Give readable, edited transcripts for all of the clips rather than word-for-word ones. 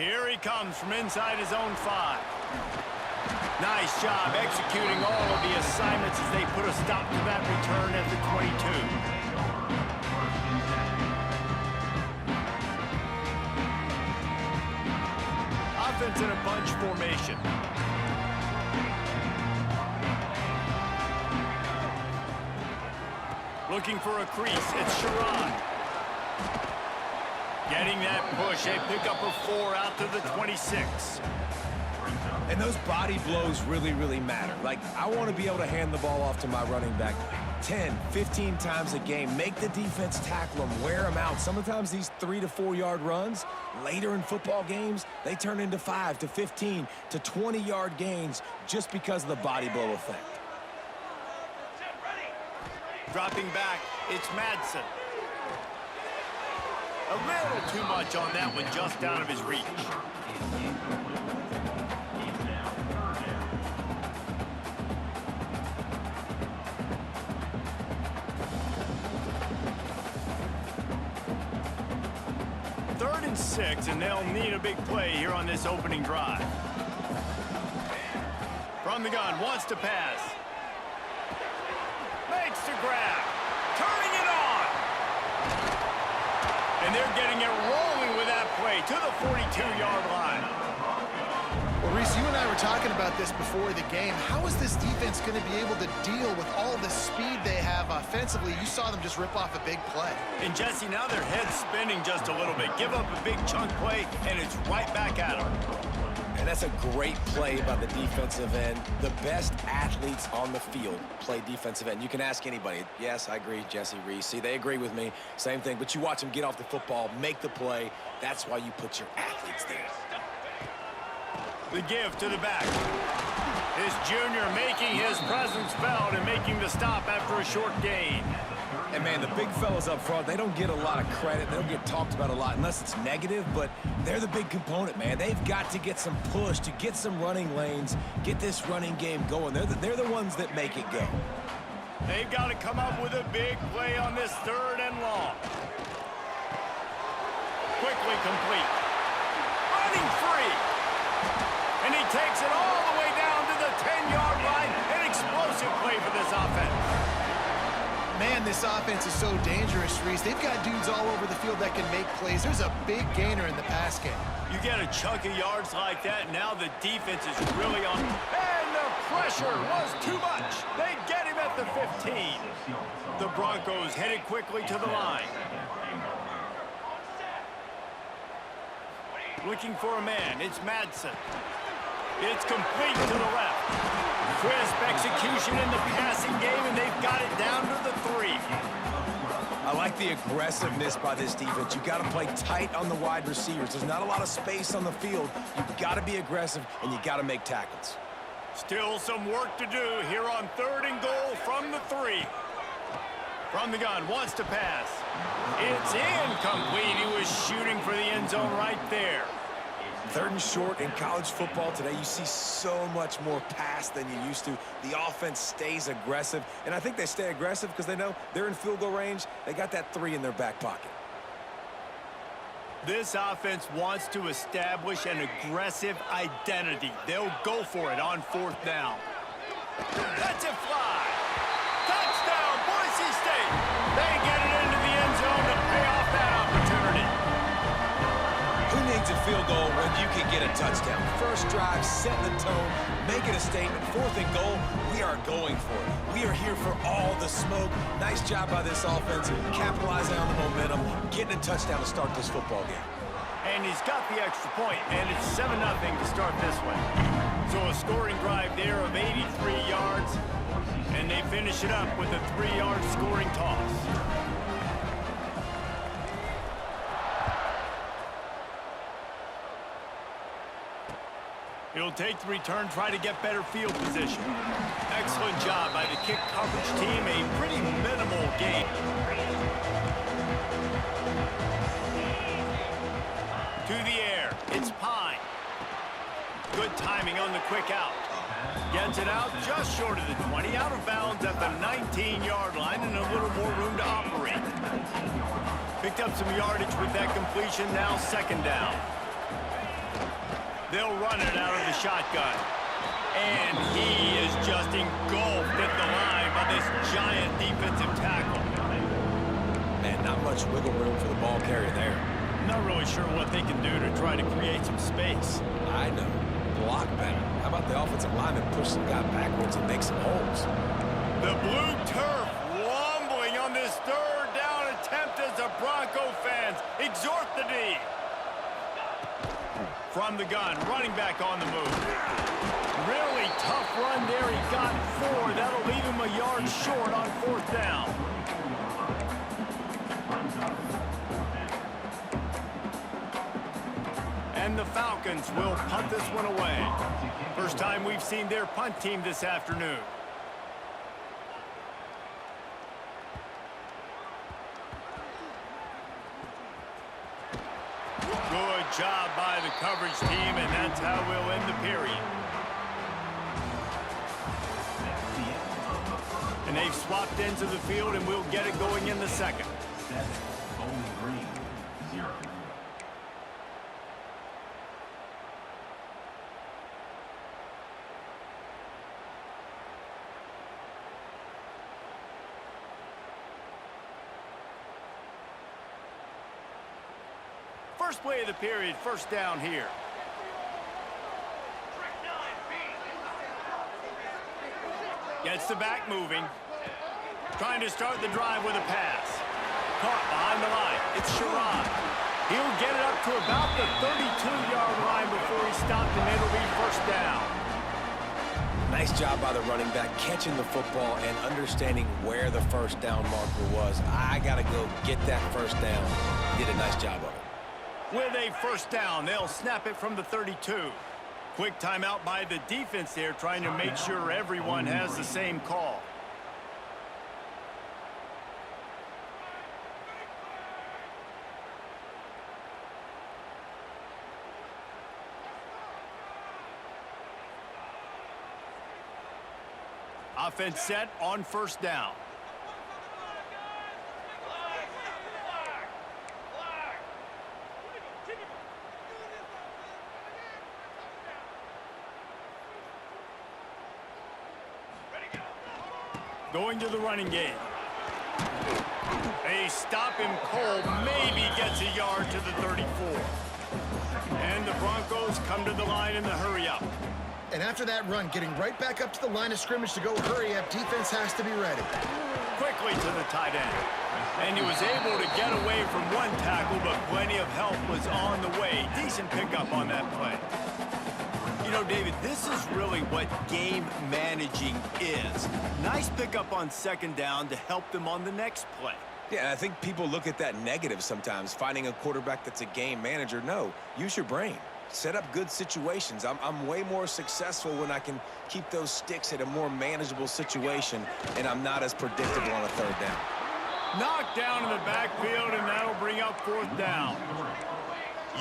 Here he comes from inside his own 5. Nice job executing all of the assignments as they put a stop to that return at the 22. Offense in a bunch formation. Looking for a crease, it's Sherrod. Getting that push, they pick up a 4 out to the 26. And those body blows really, really matter. Like, I want to be able to hand the ball off to my running back 10, 15 times a game. Make the defense tackle them, wear them out. Sometimes these 3 to 4 yard runs, later in football games, they turn into 5 to 15 to 20 yard gains just because of the body blow effect. Dropping back, it's Madsen. A little too much on that one, just out of his reach. Third and 6, and they'll need a big play here on this opening drive. From the gun, wants to pass. Makes the grab. Turning it on. And they're getting it rolling with that play to the 42-yard line. Well, Reese, you and I were talking about this before the game. How is this defense going to be able to deal with all the speed they have offensively? You saw them just rip off a big play. And, Jesse, now their head's spinning just a little bit. Give up a big chunk play, and it's right back at them. And that's a great play by the defensive end. The best athletes on the field play defensive end. You can ask anybody. Yes, I agree, Jesse, Reese. See, they agree with me. Same thing. But you watch them get off the football, make the play. That's why you put your athletes there. The give to the back. This junior making his presence felt and making the stop after a short gain. And, man, the big fellas up front, they don't get a lot of credit. They don't get talked about a lot unless it's negative, but they're the big component, man. They've got to get some push, to get some running lanes, get this running game going. They're the ones that make it go. They've got to come up with a big play on this 3rd and long. Quickly complete. Running free. And he takes it all the way down to the 10-yard line. An explosive play for this offense. Man, this offense is so dangerous, Reese. They've got dudes all over the field that can make plays. There's a big gainer in the pass game. You get a chunk of yards like that, now the defense is really on. And the pressure was too much. They get him at the 15. The Broncos headed quickly to the line. Looking for a man, it's Madsen. It's complete to the left. Crisp execution in the passing game, and they've got it down to the 3. I like the aggressiveness by this defense. You've got to play tight on the wide receivers. There's not a lot of space on the field. You've got to be aggressive, and you've got to make tackles. Still some work to do here on 3rd and goal from the 3. From the gun, wants to pass. It's incomplete. He was shooting for the end zone right there. 3rd and short in college football today, you see so much more pass than you used to. The offense stays aggressive, and I think they stay aggressive because they know they're in field goal range. They got that 3 in their back pocket. This offense wants to establish an aggressive identity. They'll go for it on 4th down. That's it fly. Touchdown, Boise State. They get it into the end zone to pay off that opportunity. Who needs a field goal when you can get a touchdown? First drive, set the tone, make it a statement. 4th and goal, we are going for it. We are here for all the smoke. Nice job by this offense, capitalizing on the momentum, getting a touchdown to start this football game. And he's got the extra point, and it's 7-0 to start this one. So a scoring drive there of 83 yards, and they finish it up with a 3-yard scoring toss. He'll take the return, try to get better field position. Excellent job by the kick coverage team. A pretty minimal gain. To the air, it's Pine. Good timing on the quick out. Gets it out just short of the 20, out of bounds at the 19-yard line, and a little more room to operate. Picked up some yardage with that completion, now 2nd down. They'll run it out of the shotgun. And he is just engulfed at the line by this giant defensive tackle. Man, not much wiggle room for the ball carrier there. Not really sure what they can do to try to create some space. I know. Block better. How about the offensive lineman push some guy backwards and make some holes? The blue turf wobbling on this third down attempt as the Bronco fans exhort the D. From the gun, running back on the move. Really tough run there. He got 4. That'll leave him a yard short on 4th down. And the Falcons will punt this one away. First time we've seen their punt team this afternoon. Good job by the coverage team, and that's how we'll end the period. And they've swapped ends of the field, and we'll get it going in the second. First play of the period, first down here. Gets the back moving. Trying to start the drive with a pass. Caught behind the line. It's Sherrod. He'll get it up to about the 32-yard line before he's stopped, and it'll be first down. Nice job by the running back catching the football and understanding where the first down marker was. I got to go get that first down. He did a nice job of it. With a first down, they'll snap it from the 32. Quick timeout by the defense there, trying to make sure everyone has the same call. Offense set on first down. Going to the running game. They stop him cold, maybe gets a yard to the 34. And the Broncos come to the line in the hurry-up. And after that run, getting right back up to the line of scrimmage to go hurry up, defense has to be ready. Quickly to the tight end. And he was able to get away from one tackle, but plenty of help was on the way. Decent pickup on that play. You know, David, this is really what game managing is. Nice pickup on second down to help them on the next play. Yeah, I think people look at that negative sometimes, finding a quarterback that's a game manager. No, use your brain. Set up good situations. I'm way more successful when I can keep those sticks at a more manageable situation, and I'm not as predictable on a third down. Knocked down in the backfield, and that'll bring up fourth down.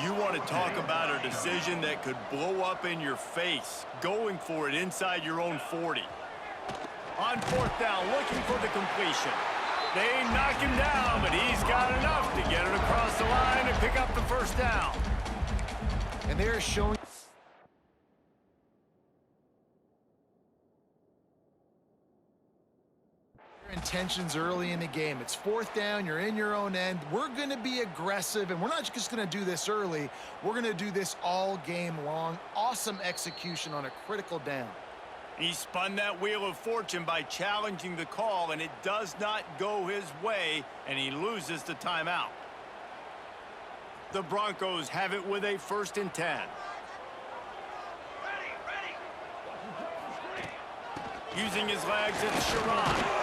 You want to talk about a decision that could blow up in your face, going for it inside your own 40. On fourth down, looking for the completion. They knock him down, but he's got enough to get it across the line and pick up the first down. And they're showing intentions early in the game. It's fourth down, you're in your own end. We're going to be aggressive, and we're not just going to do this early. We're going to do this all game long. Awesome execution on a critical down. He spun that wheel of fortune by challenging the call, and it does not go his way, and he loses the timeout. The Broncos have it with a 1st and 10. Using his legs, it's Sherrod.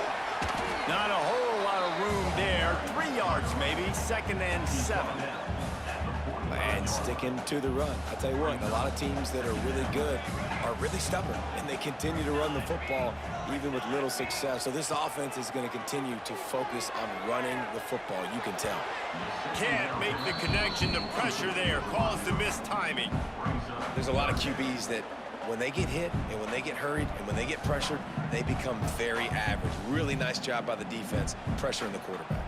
Not a whole lot of room there. 3 yards maybe, 2nd and 7. And sticking to the run. I'll tell you what, a lot of teams that are really good are really stubborn, and they continue to run the football even with little success. So this offense is going to continue to focus on running the football, you can tell. Can't make the connection. The pressure there caused the missed timing. There's a lot of QBs that when they get hit and when they get hurried and when they get pressured, they become very average. Really nice job by the defense pressuring the quarterback.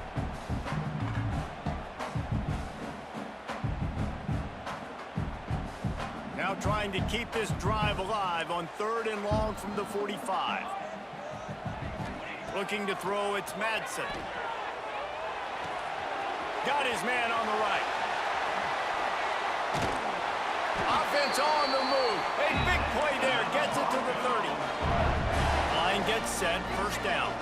Now Now trying to keep this drive alive on 3rd and long from the 45. Looking to throw, it's Madsen. Got his man on the right. Offense on the move. A big play there. Gets it to the 30. Line gets set. 1st down.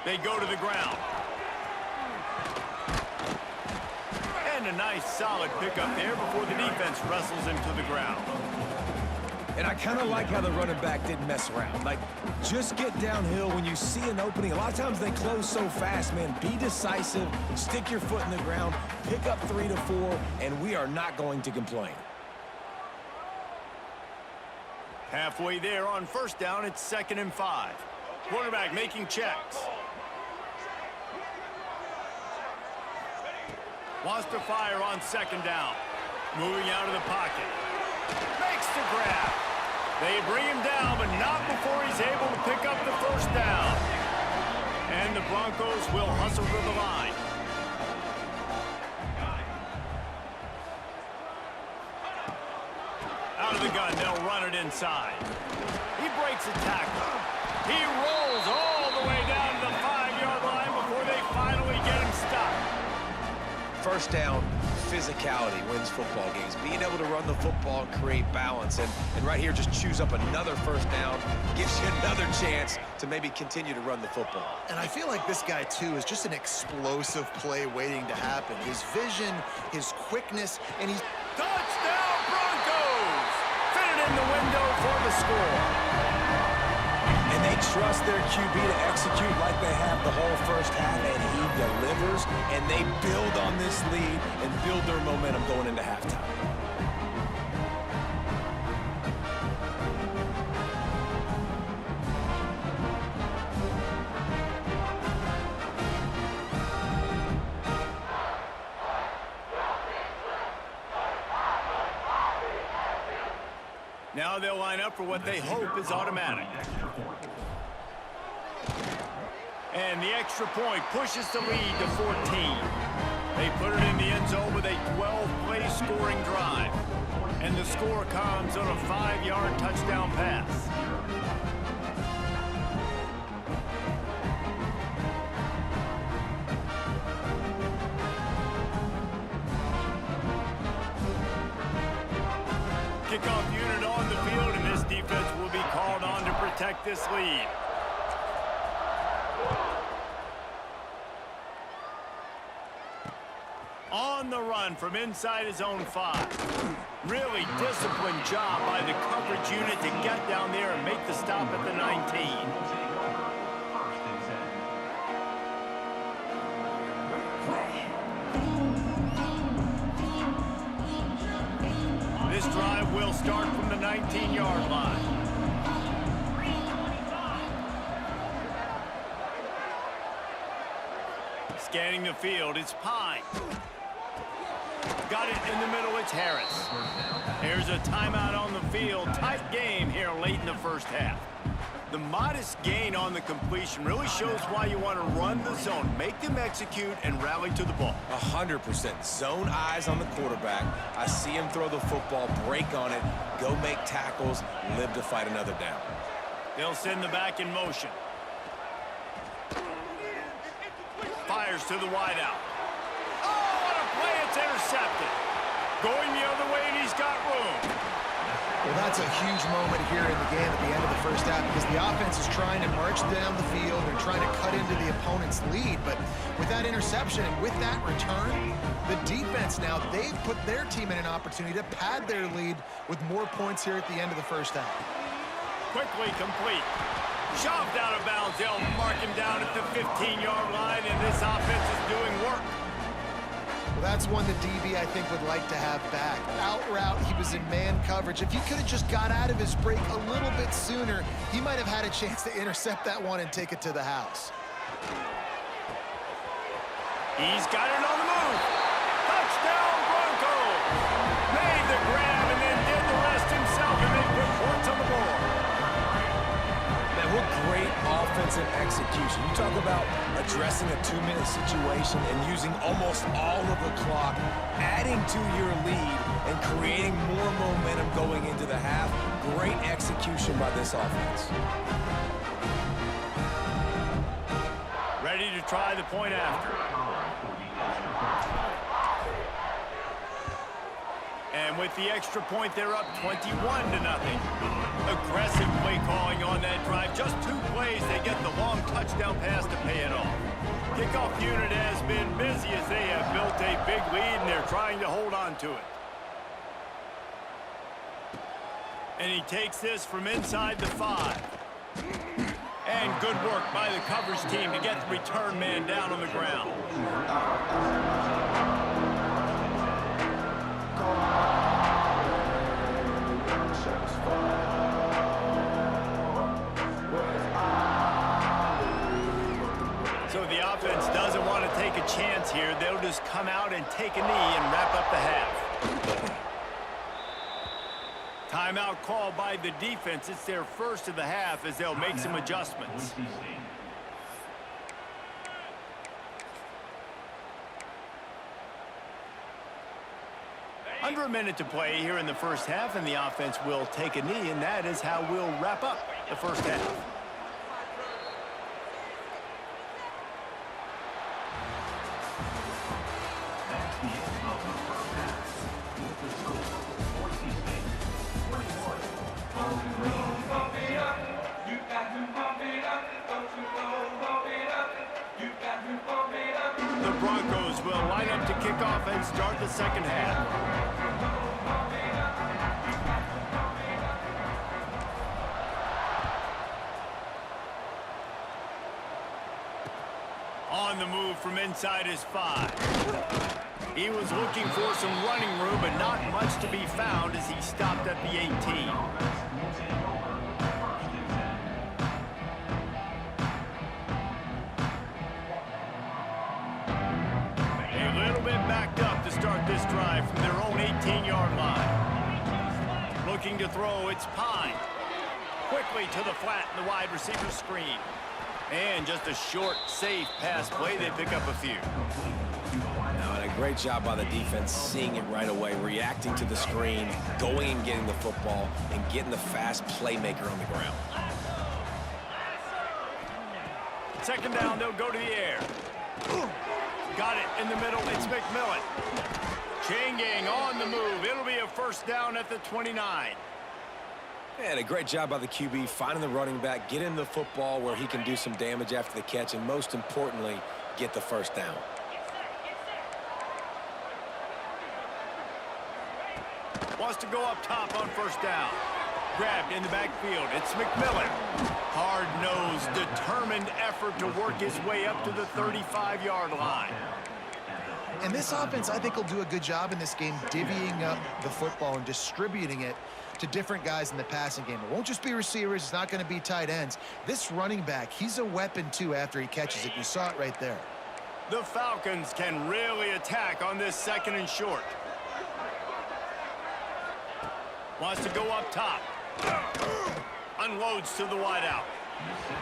They go to the ground. And a nice solid pickup there before the defense wrestles him to the ground. And I kind of like how the running back didn't mess around. Like, just get downhill when you see an opening. A lot of times they close so fast, man. Be decisive, stick your foot in the ground, pick up 3 to 4, and we are not going to complain. Halfway there on 1st down, it's 2nd and 5. Quarterback making checks. Wants to fire on 2nd down. Moving out of the pocket. Makes the grab. They bring him down, but not before he's able to pick up the 1st down. And the Broncos will hustle to the line. Out of the gun, they'll run it inside. He breaks a tackle. He rolls all the way down to the 5-yard line before they finally get him stopped. 1st down, physicality wins football games. Being able to run the football and create balance. And right here, just choose up another 1st down. Gives you another chance to maybe continue to run the football. And I feel like this guy, too, is just an explosive play waiting to happen. His vision, his quickness, and he's... Touchdown, Broncos! Fitted in the window for the score. And they trust their QB to execute like they have the whole 1st half, and he delivers, and they build on this lead and build their momentum going into halftime. Now they'll line up for what they hope is automatic. And the extra point pushes the lead to 14. They put it in the end zone with a 12-play scoring drive. And the score comes on a 5-yard touchdown pass. Kickoff unit on the field, and this defense will be called on to protect this lead. On the run from inside his own 5. Really disciplined job by the coverage unit to get down there and make the stop at the 19. This drive will start from the 19-yard line. Scanning the field, it's Pine. Got it in the middle, it's Harris. There's a timeout on the field. Tight game here late in the 1st half. The modest gain on the completion really shows why you want to run the zone. Make them execute and rally to the ball. 100%. Zone eyes on the quarterback. I see him throw the football, break on it, go make tackles, live to fight another down. They'll send the back in motion. Fires to the wideout. Oh, what a play. It's intercepted. Going the other way, and he's got room. Well, that's a huge moment here in the game at the end of the 1st half because the offense is trying to march down the field. They're trying to cut into the opponent's lead. But with that interception and with that return, the defense now, they've put their team in an opportunity to pad their lead with more points here at the end of the 1st half. Quickly complete. Shoved out of bounds. They'll mark him down at the 15-yard line, and this offense is doing work. Well, that's one the DB, I think, would like to have back. Out route, he was in man coverage. If he could have just got out of his break a little bit sooner, he might have had a chance to intercept that one and take it to the house. He's got it on the move. Touchdown, Broncos. Made the grab and then did the rest himself, and they put points on the board. Man, what great offensive execution. You talk about addressing a 2-minute situation and using almost all of the clock, adding to your lead and creating more momentum going into the half. Great execution by this offense. Ready to try the point after. And with the extra point, they're up 21-0. Aggressive play calling on that drive. Just 2 plays, they get the long touchdown pass to pay it off. Kickoff unit has been busy as they have built a big lead, and they're trying to hold on to it. And he takes this from inside the 5. And good work by the coverage team to get the return man down on the ground. So the offense doesn't want to take a chance here. They'll just come out and take a knee and wrap up the half. Timeout called by the defense. It's their first of the half as they'll make some adjustments. Under a minute to play here in the first half, and the offense will take a knee, and that is how we'll wrap up the first half. The Broncos will line up to kick off and start the second half. On the move from inside his 5. He was looking for some running room, but not much to be found as he stopped at the 18. Backed up to start this drive from their own 18-yard line. Looking to throw, it's Pine. Quickly to the flat in the wide receiver screen. And just a short, safe pass play. They pick up a few. Now, and a great job by the defense seeing it right away, reacting to the screen, going and getting the football, and getting the fast playmaker on the ground. Second down, they'll go to the air. Got it in the middle. It's McMillan. Chain gang on the move. It'll be a first down at the 29. And a great job by the QB finding the running back, getting the football where he can do some damage after the catch, and most importantly, get the first down. Wants to go up top on first down. Grabbed in the backfield. It's McMillan. Hard-nosed, determined effort to work his way up to the 35-yard line. And this offense, I think, will do a good job in this game divvying up the football and distributing it to different guys in the passing game. It won't just be receivers. It's not going to be tight ends. This running back, he's a weapon, too, after he catches it. You saw it right there. The Falcons can really attack on this second and short. Wants to go up top. Unloads to the wideout.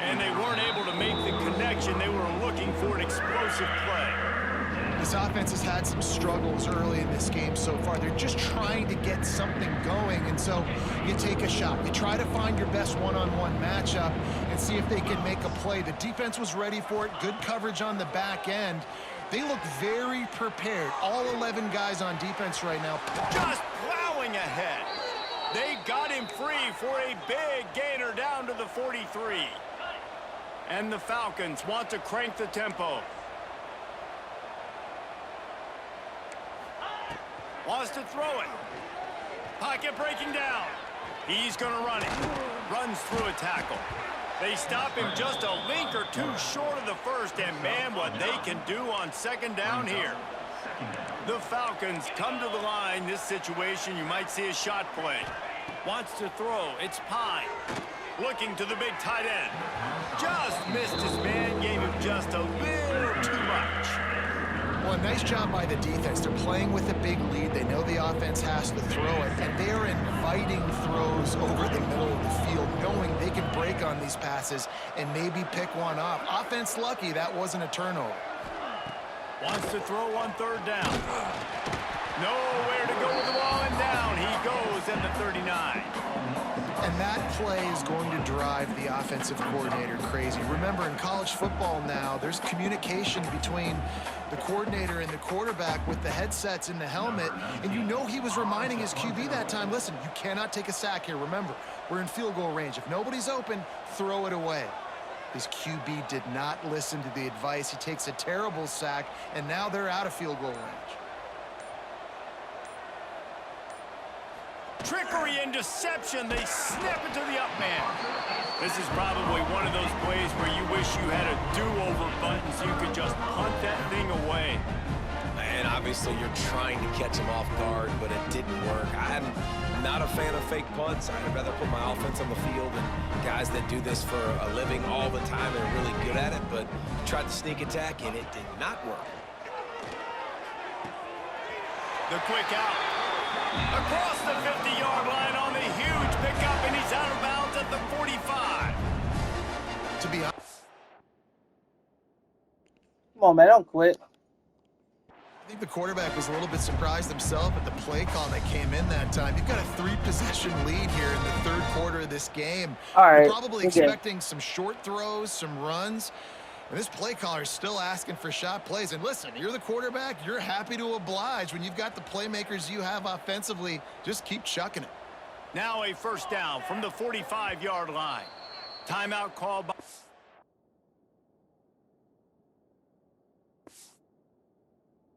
And they weren't able to make the connection. They were looking for an explosive play. This offense has had some struggles early in this game so far. They're just trying to get something going, and so you take a shot. You try to find your best one-on-one matchup and see if they can make a play. The defense was ready for it. Good coverage on the back end. They look very prepared. All 11 guys on defense right now. Just plowing ahead. They got him free for a big gainer down to the 43. And the Falcons want to crank the tempo. Wants to throw it. Pocket breaking down. He's going to run it. Runs through a tackle. They stop him just a link or two short of the first, and man, what they can do on second down here. The Falcons come to the line. This situation, you might see a shot play. Wants to throw. It's Pine. Looking to the big tight end. Just missed his man. Gave him just a little too much. Well, nice job by the defense. They're playing with a big lead. They know the offense has to throw it, and they're inviting throws over the middle of the field, knowing they can break on these passes and maybe pick one off. Offense lucky that wasn't a turnover. Wants to throw on third down. Nowhere to go with the ball, and down he goes at the 39. And that play is going to drive the offensive coordinator crazy. Remember, in college football now, there's communication between the coordinator and the quarterback with the headsets in the helmet, and you know he was reminding his QB that time, listen, you cannot take a sack here. Remember, we're in field goal range. If nobody's open, throw it away. His QB did not listen to the advice. He takes a terrible sack, and now they're out of field goal range. Trickery and deception. They snap it to the up man. This is probably one of those plays where you wish you had a do-over button so you could just punt that thing away. And obviously you're trying to catch him off guard, but it didn't work. I'm not a fan of fake punts. I'd rather put my offense on the field and guys that do this for a living all the time and are really good at it, but tried to sneak attack and it did not work. The quick out. Across the 50-yard line on the huge pickup, and he's out of bounds at the 45. To be honest, Come on, man, don't quit. I think the quarterback was a little bit surprised himself at the play call that came in that time. You've got a 3-possession lead here in the third quarter of this game. All right, You're probably okay. expecting some short throws, some runs. And this play caller is still asking for shot plays. And listen, you're the quarterback. You're happy to oblige. When you've got the playmakers you have offensively, just keep chucking it. Now a first down from the 45-yard line. Timeout called by...